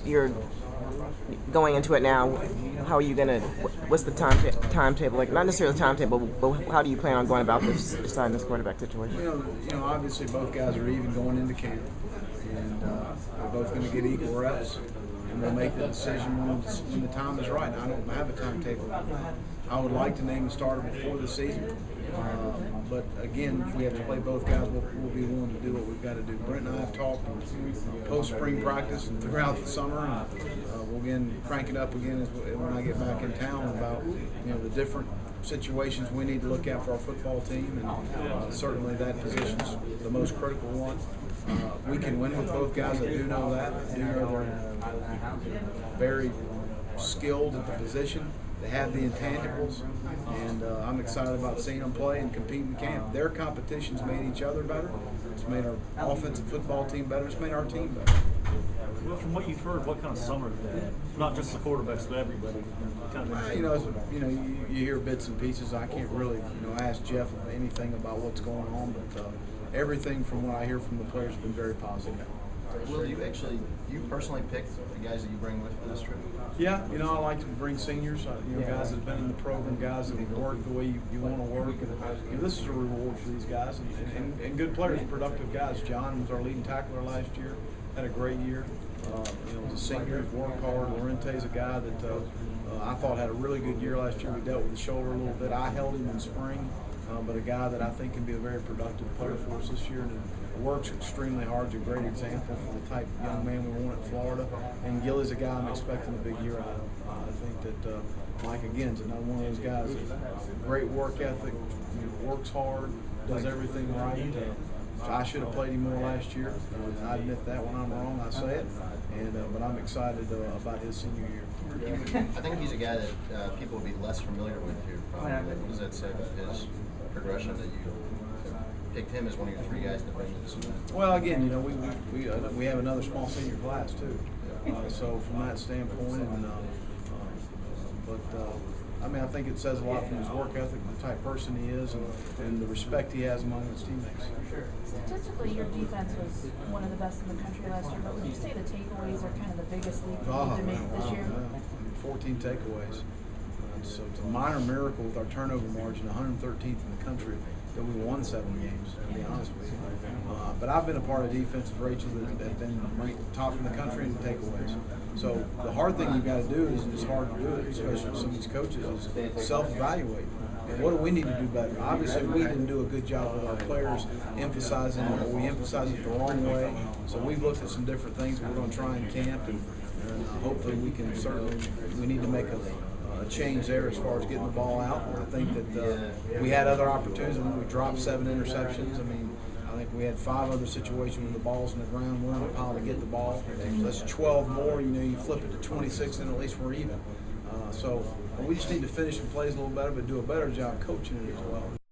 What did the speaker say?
you're going into it now, how are you gonna? What's the timetable like? Not necessarily the timetable, but how do you plan on going about this, deciding this quarterback situation? Obviously both guys are even going into camp, and they're both going to get equal reps, and we'll make the decision when the time is right. I don't have a timetable. I would like to name a starter before the season, but again, if we have to play both guys, we'll be willing to do what we've got to do. Brent and I have talked post-spring practice and throughout the summer, and we'll again crank it up again when I get back in town about the different situations we need to look at for our football team, and certainly that position's the most critical one. We can win with both guys. I do know that. I do know they're very skilled at the position. They have the intangibles, and I'm excited about seeing them play and compete in camp. Their competition's made each other better. It's made our offensive football team better. It's made our team better. Well, from what you've heard, what kind of summer is that? Not just the quarterbacks, but everybody. You hear bits and pieces. I can't really, ask Jeff anything about what's going on, but everything from what I hear from the players has been very positive. Will, you personally pick the guys that you bring with for this trip? Yeah, I like to bring seniors, guys that have been in the program, guys that have worked the way you want to work. And this is a reward for these guys, and good players, productive guys. John was our leading tackler last year, had a great year. Was a senior, worked hard. Lorente's a guy that I thought had a really good year last year. We dealt with the shoulder a little bit. I held him in spring, but a guy that I think can be a very productive player for us this year. And works extremely hard. He's a great example for the type of young man we want at Florida. And Gilly's a guy I'm expecting a big year out of. I think that Mike, again, is another one of those guys. Great work ethic, works hard, does everything right. I should have played him more last year. I admit that when I'm wrong, I say it. But I'm excited about his senior year. I think he's a guy that people will be less familiar with here. Probably. What does that say about his progression that you picked him as one of your three guys to bring to this event? Well, again, we have another small senior class too. So from that standpoint, I think it says a lot from his work ethic, the type of person he is, and the respect he has among his teammates. Statistically, your defense was one of the best in the country last year, but would you say the takeaways are kind of the biggest leap you need to make this year? 14 takeaways. So it's a minor miracle with our turnover margin, 113th in the country, that we won 7 games, to be honest with you. But I've been a part of defensive, Rachel, that have been ranked top in the country in takeaways. So the hard thing you've got to do is, it's hard to do it, especially with some of these coaches, is self-evaluate. And what do we need to do better? Obviously, we didn't do a good job with our players emphasizing it, or we emphasized it the wrong way. So we've looked at some different things we're going to try in camp, and hopefully we can we need to make a change there as far as getting the ball out. I think that we had other opportunities. We dropped 7 interceptions. I think we had 5 other situations when the ball's in the ground. We're in a pile to get the ball. That's 12 more. You flip it to 26, and at least we're even. So we just need to finish the plays a little better, but do a better job coaching it as well.